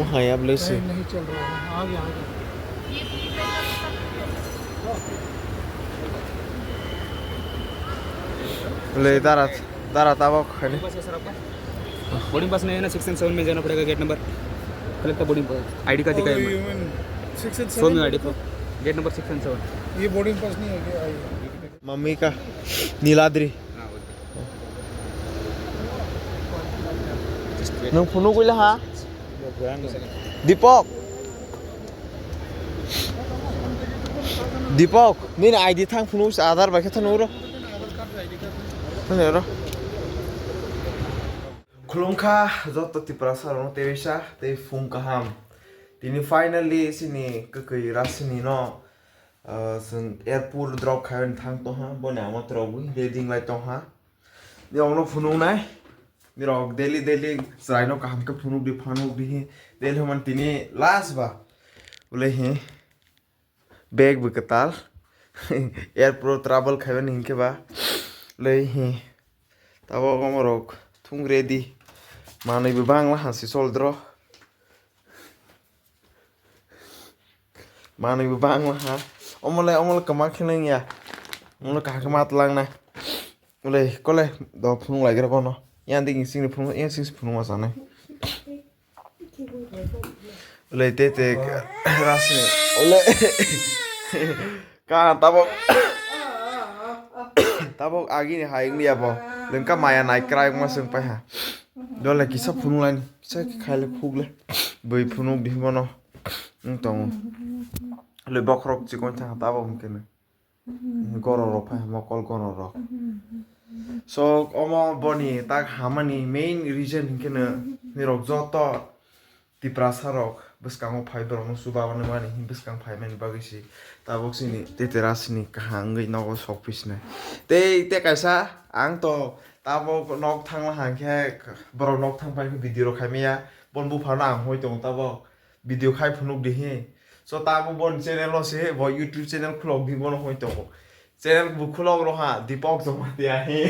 वहाँ अब ले से नहीं चल रहा है आ गया ले दारा ताबक खाने बस है सर आपका बोर्डिंग पास नहीं है ना 6 और 7 में जाना पड़ेगा गेट नंबर कलेक्ट का बोर्डिंग पास आईडी का दिखाएगा 6 और 7 में आईडी को गेट नंबर 6 और 7 ये बोर्डिंग पास नहीं है क्या मम्मी का नीलाद्री नों फुनु गइला हा दीपक नीन आईडी थांग फुनु आधार बाइक था नोरो नोरो खुलुमखा जत तिप्रासा तेरेसा ते फुं kaham दिनै फाइनली सिनि कुकुई राशिनि न जों एयारपोर्ट ड्रप खायन थां तो हा बना मात्रबो लेडिं लाइट तो हा बेयावनो फुनु नाय निरक डेली जायनो kaham के फुनु दि फानु दि डेल हमन तिनि लास्ट बा बोले हे बैग बकताल एयरपोर्ट ट्रैवल खायन हिंके बा ले हे ताबो गमरक थुं रेडी मानैबो बांला हासि सल्द्र मानैबो बांला हा अमल कमा खेलें या अमल काहा मात लांना ओले कोले द फुनु लाइग्रा बनो यान दिगिं सिंनि फुनु यान सिंस फुनु मा जानाय ओले ते रासने ओले का ताबो आगी ने हाइं लिया बो लंका माया नाइ क्राइ मा जों पाहा दले किसा फुनु लाइन किसा खाइले खुगले बै फुनु बिमनो तंग ले बखरक चिकन था ताबो हमकेने गरर फा मकल गरर सो अमा बनी ताक हामानि मेन रिजन हिंकेने निरक जत तिप्रासा रक बसकांगो फाइब्रनो सुबावनो मानि बसकां फाइमेन बागिसि ताबोक्सिनि तेतेरासिनि काहांगै नगो सफिसने ते कायसा आं तो ताबो नक थांला हांखे बर नक थांबाय भिडिअ खायमेया बनबु फाना आं होय दं ताबो भिडिअ खाय फुनुक दिहि सो ताबो बन चैनल से ब YouTube चैनल खुलग दि बन होय दं चैनल बु खुलग रहा दीपक जमातिया हे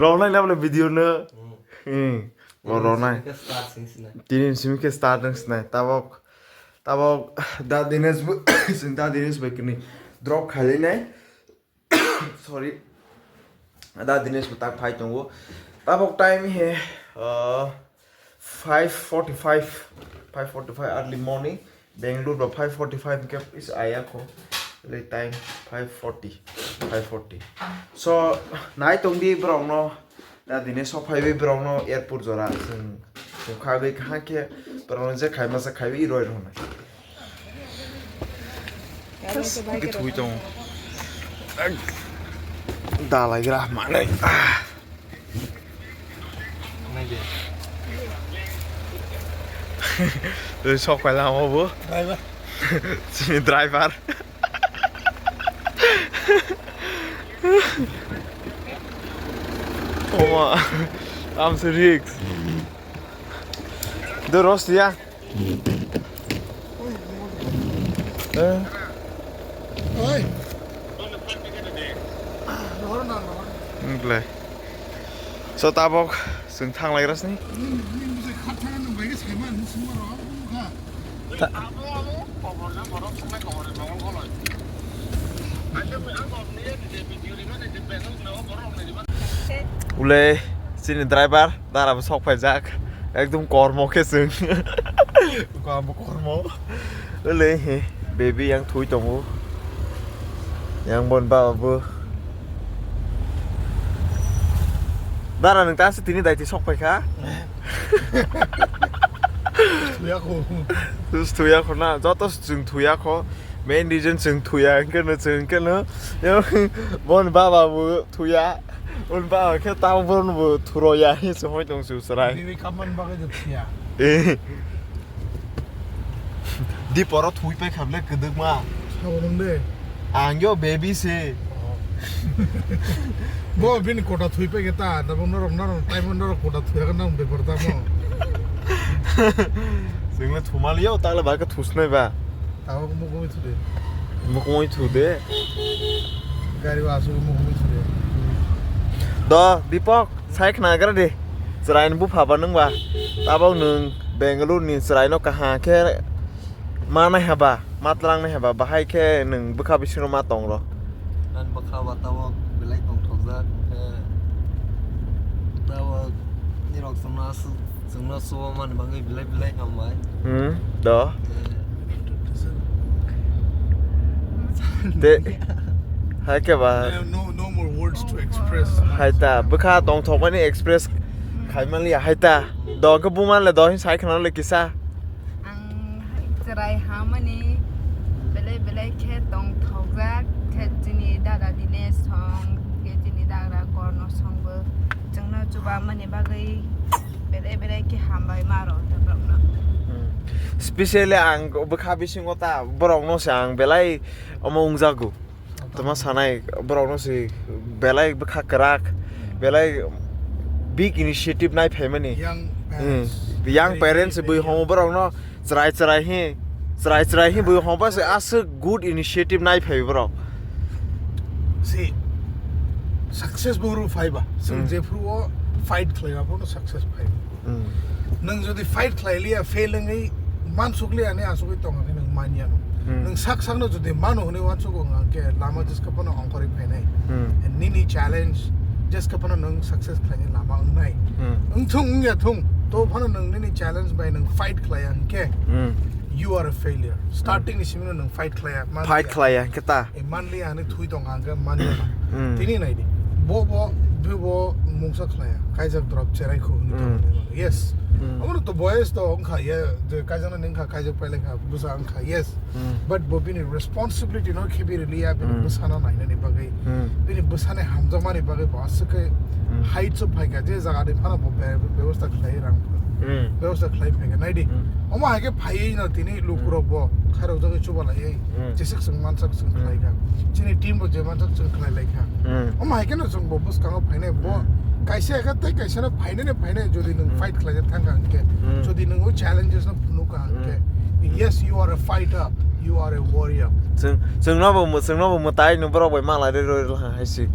रौनाय लाबले भिडिअ न रौनाय दिन सिमके स्टार्ट नसनाय ताबो दा दिनेस सिंता दिनेस बकनि ड्रप खालिनाय सॉरी दा दिनेस बता फाइ दंगो ताबक टाइम हे 5:45 अर्ली मॉर्निंग बेंगलुरु 5:45 के इस आया को ले टाइम 5:40 सो नाइ तंगदि ब्राउनो दा दिनेस फाइबे ब्राउनो एयरपोर्ट जरा जों खागै खाके ब्राउनो जे खायमा से खायबे इरोय रहनाय के थुइ दं दा लाइग्रा मानै 그 석발랑 오브 ड्राइवर 지금 드라이버 어머 암스릭스 너 로스야 ओए नहर ना 그래 저 따복 승 탕라이라스니 मुझे खाता ना भाई के सामान सुमा रहा का 원래 지금 드라이버 나라고 석발작 एकदम कर्मके जों गामो कर्म ओले बेबी yang थुइ दङ yang बनबाबो दारा नोंथाङासो दिनै दायथि सकबायखा थुयाखौ ना जत जों थुयाखौ मेन रिजन जों थुया ओंखायनो बन बाबाबो थुया उन बाबा के ताव बनबो थुरया हिस होय दं सुसराय बेबी खामान बागे जोबसिया दिपर थुइ पाइ खाबले गदक मा सावरम दे आंयो बेबी से बो बिन कोटा थुइ पे गेता दबन रंना टाइम नर कोटा थुया ना बेफरता मो जोंले थुमालियो ताले बाके थुसनाय बा ताव मो गय थुदे मखमै थुदे गाडी वासु मो गय थुदे द दीपक साइक नागर दे serain bu phaba nung ba tabau nung Bangalore ni serai no kaha ke mana haba matlang na haba bahai ke nung bukha bisino ma tong ro nan bakha watawa belai tong thokjak tawa ni rok sumna so man bangai belai hamai đó thế hai cái bà No more words to express. hai ta bukha tong thok ni express khai man lia hai ta do ka bu man la do hin sai khana le kisa Serai hamani belai ke tong thokjak ke jini dada dine song ke jini dada korno song bo jengna chuba mani bagai belai ke hambai maro tabrokna especially ang bukha bisingo ta borong no sang belai omong jago tama sanai borong no si belai bukha karak belai big initiative nai family young parents bui home borong no cerai hi bui home ba se as good initiative nai phai bro See, success buru fiber. So Jeffru fight khlaiga bro success fiber. Nang jodi fight khlailia failing ai man sukli ane asukoi tong ane nang mania no. Nang sak no jodi mano hone wan suko ngke lama just kapano ongkori phainai. And nini challenge just kapano nang success khlainya lama ngai. Thung ya thung to phano nang nini challenge by nang fight khlaiya ngke. You are a failure. Starting ni simino nang fight khlaiya. fight klaya kita E manli ane thui tong angka mania. Tini nai di. Bo mungsa khlaiya. Kaijak drop cherai khu. Yes. Amano to boys to angka ye de kaijana ningka kaijak pele kha busa angka yes. But bo bini responsibility no khibi liya bini busana nai ni bagai. Bini busane hamjama ni bagai basake height so phaiga je jaga de phana bo ব্যবস্থা khlai rang. ব্যবস্থা khlai phaiga nai di. Oma hage phai na tini lukuro bo kharo jaga chubala ye. Jesik sung mansak sung khlai ga. Chini team bo je mansak sung khlai lai kha. Oma hage na sung bo bus kang phaine bo kaise ka tai kaise na phaine jodi nung fight khlai thang ga ke. Jodi nung challenges na phunu ka ke. Yes, you are a fighter. You are a warrior. sung no bo tai no bro bai ma la de ro la hai si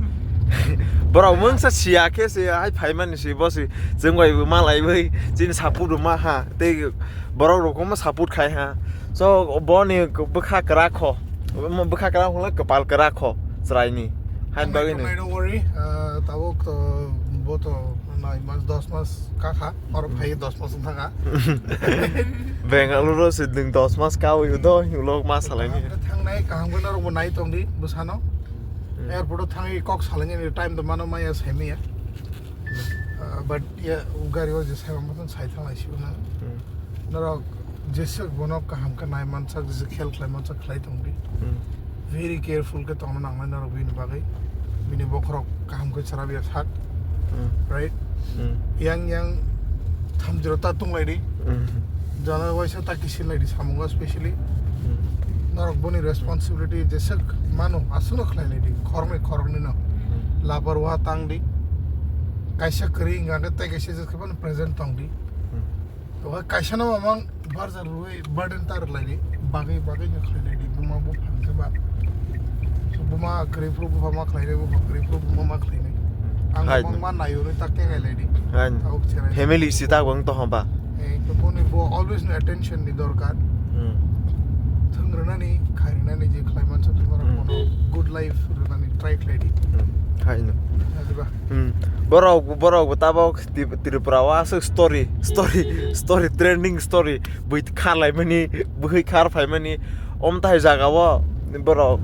bro mung sa sia ke se hai phai man si bo si jeng bai ma lai bai jin saput ma ha te bro ro ko ma saput khai ha so bo ni bukha kara kho bukha kara hol kapal kara kho srai ni han ba ni Don't worry. Tawok to bo to 9 months 10 months ka kha aur bhai 10 months thanga. Bangalore se ding 10 mas ka wi do yu lok ma salai ni Thang nai kahang guna ro nai tong di busano. Airport thangi kok salange ni time the mano maya semi ya. But yeah ugari was just have matan sai thang lai siu na. Nara jesak bonok kaham ka 9 months sak jese khel khlai man sak khlai tong di. Very careful ke tong nang na ro bin bagai. Bini bokrok kaham ko charabi sat. Right? Yang tham jero ta tung lai di. Jana waisa ta kisil lai di samunga especially. Narok boni responsibility jesak mano asuno khlai lai di khorme na laparwa tang di kaisa kri nga ga tai kaisa jesak ban present tong di to kaisa na mamang barjar ruai burden tar lai di bagai ni khlai lai di buma bu phang ba so buma kri pro bu ma khlai lai bu kri pro bu ma khlai lai ang mong man na yuri tak ke lai di family si ta wang to ba to boni bo always no attention ni dorkar Rani, Kairani, Climate, good life, Rani, try lady. hai no borok tabok Tripura was story trending story with khalai mani bui khar phai mani om tai jaga wa borok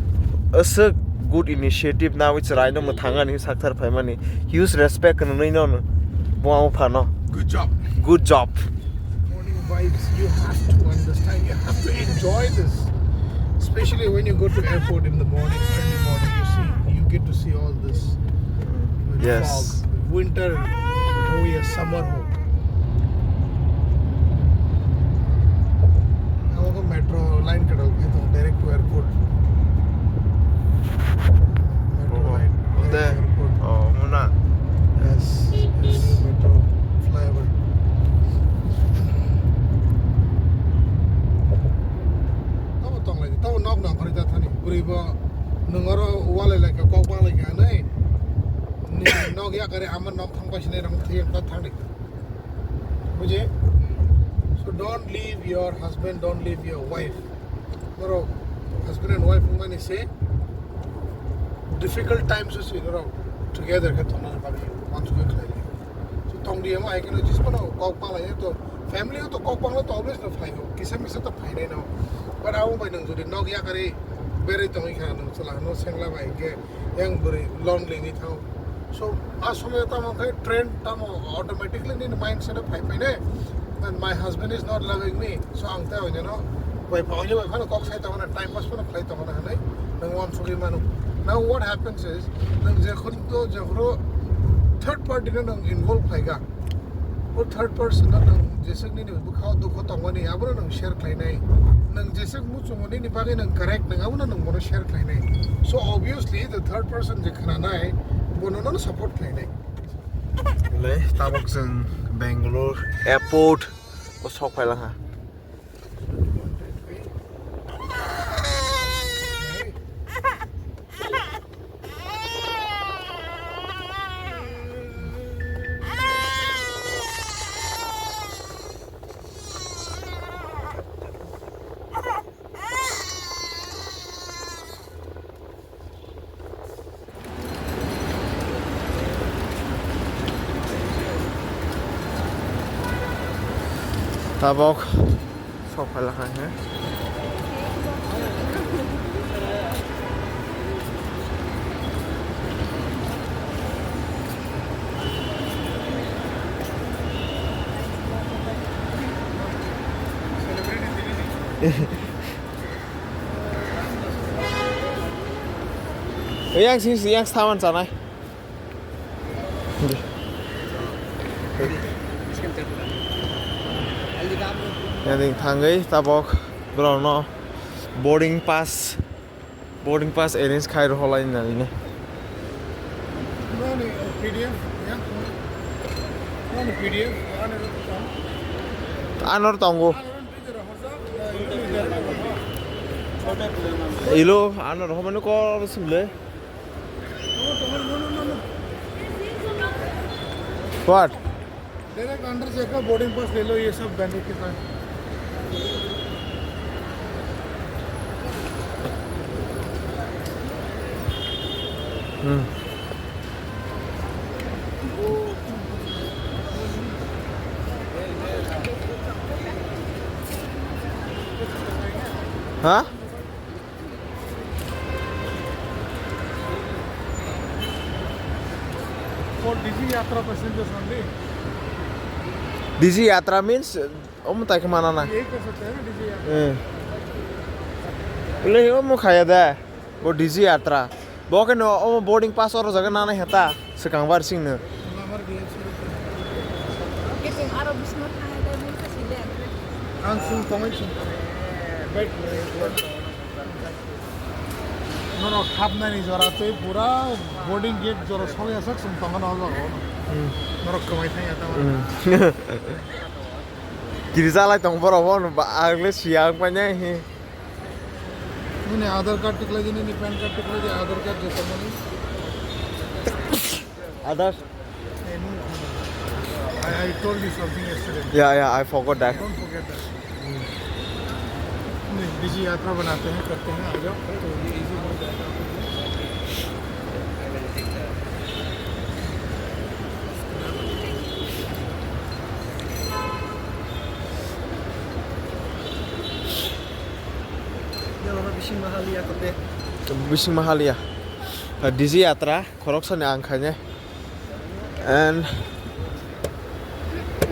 as a good initiative now which right no thanga ni sakthar phai mani huge respect no no bo phano good job Morning vibes, you have to understand, you have to enjoy this. Especially when you go to airport in the morning, early morning, you get to see all this. With Yes. fog, with winter, oh yes, summer. Now go metro line cut out, direct to airport. Metro line, direct to airport. oh muna Yes, metro flyover. Tao knock knock hari jatha ni puriba nungaro wale like kok bang like ane ni knock ya kare amar knock thang pasine rang thien ta thang ni बुझे so don't leave your husband, don't leave your wife. Bro, husband and wife when you say difficult times is together ke thona bagi want to get like so tong dia ma ai ke no jis pano kok pa la to family to kok pa to always no fly ho kisam se to fly no but au bai nang jodi nog ya kare bere tong I kha no sala no sengla bai ke yang buri lonely ni thau so asome ta mo ke trend ta mo automatically in mind set up fly ne and my husband is not loving me so ang ta you know bai pa ni bai khana kok sai ta na time pass pano fly ta na nai nang wan sugi manu. Now what happens is nang je khun to jabro third party na nang involve phaiga or third person na nang jesek ni bu khao du kho tong ni abro nang share khai nai nang jesek mu chung ni ni bagi nang correct nang abro nang mo share khai nai so obviously the third person je khana nai bono no support khai nai le tabok jeng Bangalore airport ko sok phai lang ha tabok sok phai lang ha yang sing yang saman sana yang thang ấy tabok bro no boarding pass arrange khai ro holai na ni no ni pdf yeah no ni pdf anor tongo ilo anor homenu ko sule what direct under से का boarding pass ले लो ये सब band के साथ हाँ for Digi Yatra passengers only Digi Yatra means om tak kemana na यही कर सकते हैं ना Digi Yatra boleh om kaya dah bo Digi Yatra bo kan om boarding pass orang jaga nana heta sekang bar sing ne number दिए Kasi ang araw bis mo tayo dahil sa sila. आंसू comment बैठ no खापना नहीं जरा तो ये पूरा boarding gate जरा सोने ऐसा सुनता हूँ ना होगा नो कमाई नहीं आता kiri salah tong borowo agle siang panya he मैंने आधार कार्ड टिकला जी नहीं पैन कार्ड टिकला जी आधार कार्ड जैसा मैंने others I told you something yesterday yeah I forgot that don't forget that नहीं डिजी यात्रा बनाते हैं करते हैं आ जाओ तो ये इजी हो जाएगा bising mahal ya Digi Yatra koroksan yang angkanya and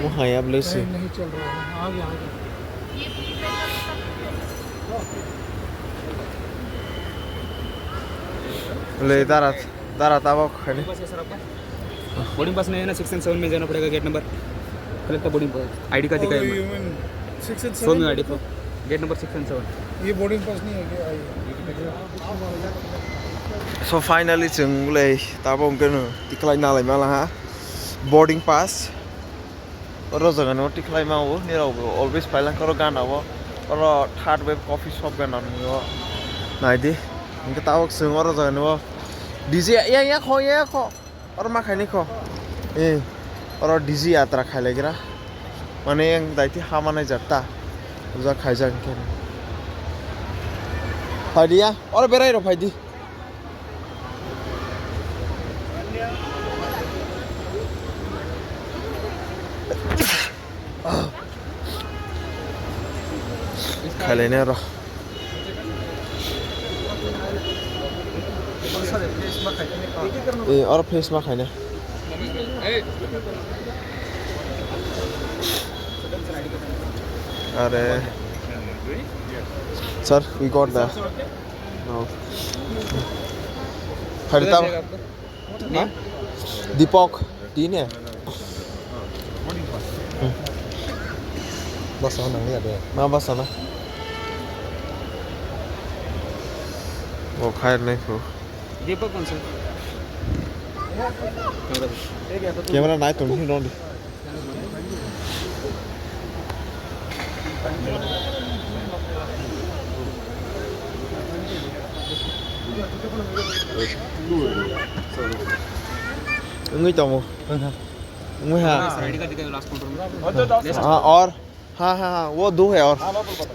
mahaya beli sih नहीं चल रहा है आगे आगे ले darat tabok ini बस है सर आपका बोर्डिंग पास नहीं है ना 6 and 7 में जाना पड़ेगा gate number collect the boarding pass ID card दिखाइए you mean 6 and show 7 me ID प्रो गेट नंबर 6 and 7 ये बोर्डिंग पास नहीं है क्या so finally जों ले tabok kan tiklai nalai malah ha boarding pass oro jangan no tiklai mau ni raw always pailang karo gana wo oro third wave coffee shop gana no naidi ingka tabok जों oro jangan no Digi ya kho oro ma khai ni kho oro Digi Yatra khai lai gira माने आं दाइति हामानाय जाता जा खायजा के फाइदिया और बेराय र फाइदि खालेने र ए और face मा खाइने अरे sir we got that no खरीदा दीपक तीन है bác sao nắng nhiệt rồi ना बस ना वो खाए नहीं खो दीपक कौन सा कैमरा नाइट तुम ही रोंडी 응이 떠모 응이 हाँ आईडी कार्ड दिखाओ लास्ट काउंटर में हाँ और हाँ हाँ हाँ वो दो है और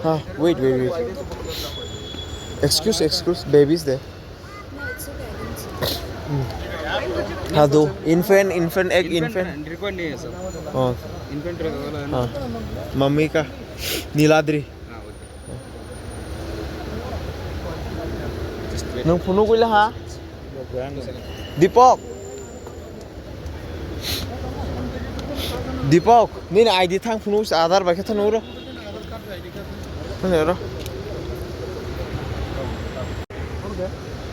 हाँ wait wait wait excuse babies दे हाँ दो इन्फेंट एक इन्फेंट रिकॉर्ड नहीं है सर हाँ इन्फेंट वाला है ना हाँ मम्मी का नीलाद्री हां नों फुनु गइला हा दीपक नहीं आईडी थांग फुनु आधार बाइक था नोरो नोरो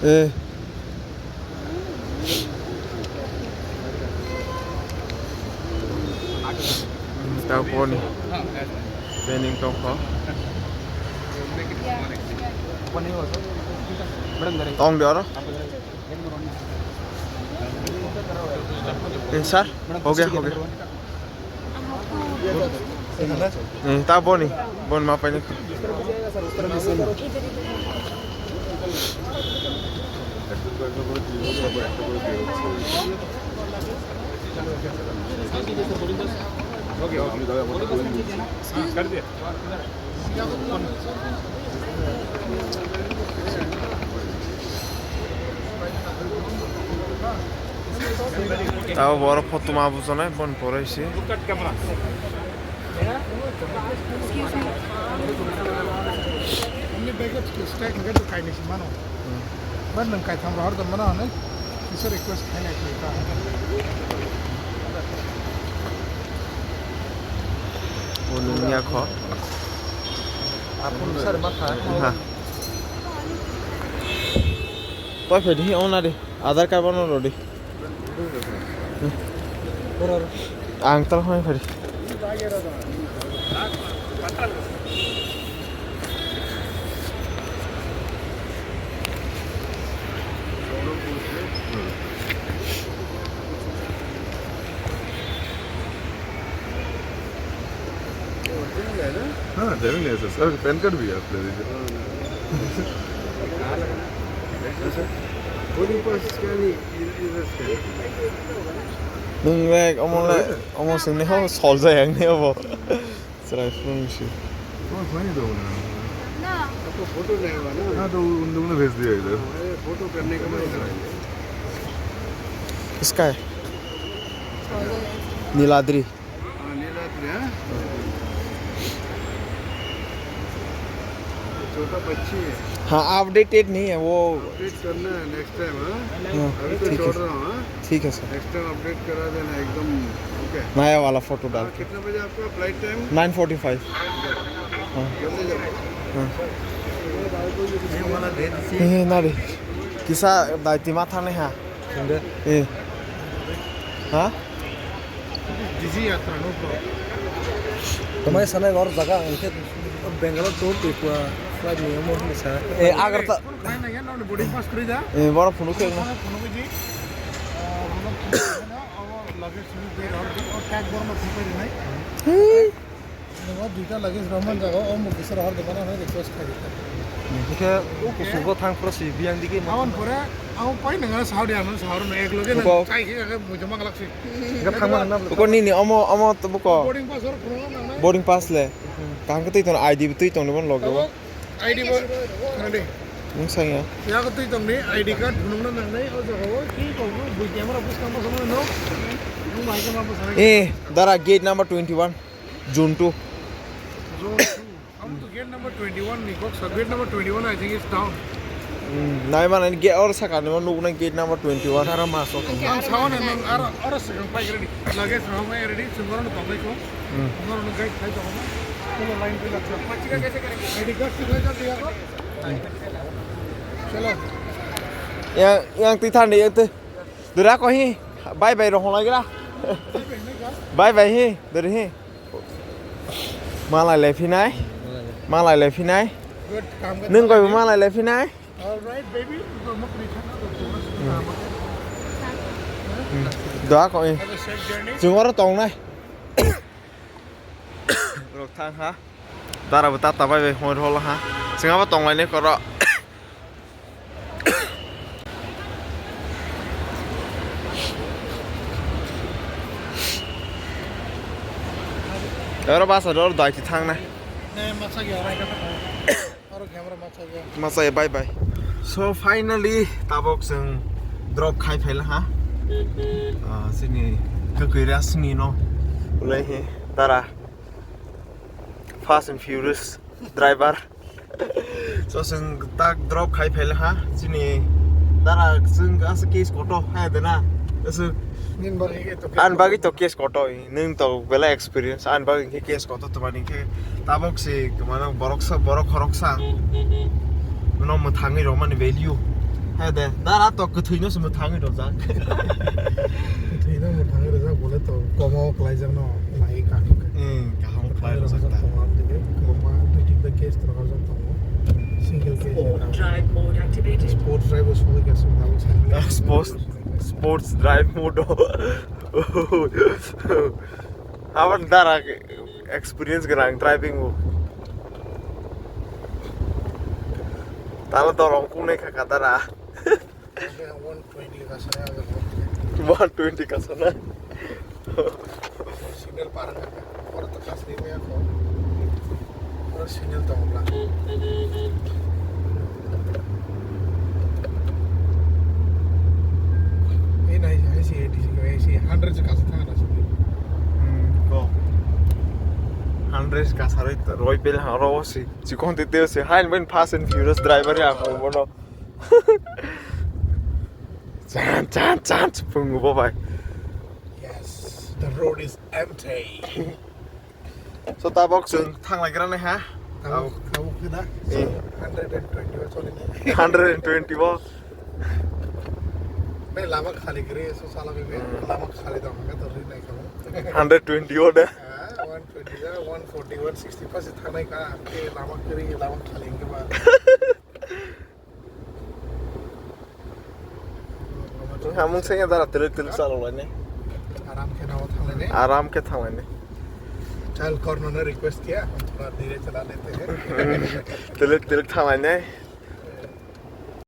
ए tao poni training tao khó tong được đó sir हो गया tao poni bon ma pani कर दिया tao boro photo ma bujone bon poraisi cut camera हमने बैगेज के स्टैक में तो खाई नहीं मानो बस नंग खाई थम रहर तो मना है किसी रिक्वेस्ट खाने के लिए वो दुनिया खो आपको सर मत खा हाँ तो फिर ही on uh they Aadhaar card बनो रोडी आंग तल होय फिर हाँ ड्राइविंग लाइसेंस और पैन कार्ड भी है आप ले लीजिए nung le omo sing ne ho sol za yang ne bo sra phone shi हाँ फाइन दो ना ना आपको फोटो लगेगा ना हाँ तो उन लोगों ने भेज दिया इधर फोटो करने का मैं इसका है नीलाद्री नीलाद्री है छोटा बच्ची है हाँ अपडेटेड नहीं है वो अपडेट करना है नेक्स्ट टाइम हाँ हाँ, अभी तो ठीक छोड़ है रहा हूँ हाँ ठीक है सर नेक्स्ट टाइम अपडेट करा देना एकदम ओके नया वाला फोटो डाल के कितने बजे आपका फ्लाइट टाइम 9:45 हाँ जल्दी जाओ हाँ ये वाला दे दीजिए ए नारी किसा दाइती माथा नहीं है सुंदर ए हाँ डिजी यात्रा नो प्रॉब्लम तुम्हारे समय और जगह उनके बेंगलोर टू त्रिपुरा फ्लाइट नियम हो सर ए अगर तो नहीं नहीं ना बोर्डिंग पास कर जा ए बड़ा फोन के ना फोन में जी और लगेज सुनी दे और टैग बोर्ड में फेंक नहीं नोंहा दुइटा लगेज रमान जागो ओ मुकेसर हर दबाना है रिक्वेस्ट खाई इनके ओ कुसुबो थांगफ्रा सिबियां दिगे आवन परे आव पाइ नङा साउदी आनो साउर न एक लगे न चाइ के मुजमा गलाक्सि इनके थांमा ना Buko nini omo to buko boarding pass और फुनो नङा boarding pass le. Kang ketui ton ID betui ton bon logo. ID बो खनदे Mung sang ya. या को तुइ तंगनि आईडी कार्ड फुनो नङा ओ जगो की कहबो बुइ क्यामेरा पुस काम सम न नु माइ के माबो सरे Eh, dara gate number 21. June 2. Come to gate number 21 Nikok. So gate number 21 I think is down. Nai mana gate or saka ni mana nung gate number 21. cara masuk Ang sawan and ara second bike ready. Luggage from ready. Sumber no public ko. Sumber no guide khai to na. Chalo line पे लगता है. पच्चीस का कैसे करेंगे? ID card से ले जाते हैं आप. चलो. Yang titan ni yang tu. Dura ko hi. Bye bye rohong lagi lah. Bye bye hi. Dari hi. Malai le phi nai. Malai le phi nai. Good काम कर. Nung koi malai le phi nai. All right baby. तो मत लिखना तो Dura ko hi. Have a safe journey. Jung ora tong nai. Rok thang ha. Dara bata ta bye bye hoi hol ha. Singa ba tong lai ni ko ro. Ora basa dor dai ti thang nai. नहीं मत सके और आएगा और camera मत सके. Masaya bye bye. So finally tabok sing drop khai phaila ha. Sini Kukui Rashini no. Ulai he tara Fast and Furious driver. So sing tak drop khai phaila ha. Sini tara sing as case koto ha dena. Asu नींद बगी के तो an bagi to case koto ning to bela experience an bagi ke case koto to bani ke tabok se mana borok khorok sa no mo thangi ro mani value ha de dara to ku thuino se mo thangi ro ja ठीक है मैं थांगे रजा बोले तो कोमो क्लाइजर no लाई का ka hong klai ro sakta कोमा तो ठीक द केस तो हो सकता हूं single case Drive mode activated. Sports drive उस वाले कैसे ना sports drive mode awan dara experience garang driving mo tala to rong ku nei kha ka dara 120 का समय 120 ka sana सिग्नल पार कर और तो कासरी में को और सिग्नल तो हमला ये नहीं ऐसी 80 से ऐसी 100 से कासे था ना सुबह ko 100 ka sarai roi pel ha ro si chi kon te te se hain ben fast and furious driver ya ko bono chan phung bo bai Yes, the road is empty. so ta bok sung thang lai gran ha Kamu kita 120 sorry 120 wo नहीं लामा खाली करे सो साला में लामा खाली तो हमें तो नहीं करो 120 wo de 120 या 140 160 पास था नहीं का के लामा करे लामा खाली के बाद ha mung se dara tel sa lo lai ne आराम के नाम था लेने आराम के thang lai ne चल कॉर्नर ने रिक्वेस्ट किया हम थोड़ा धीरे चला लेते हैं tel thang lai ne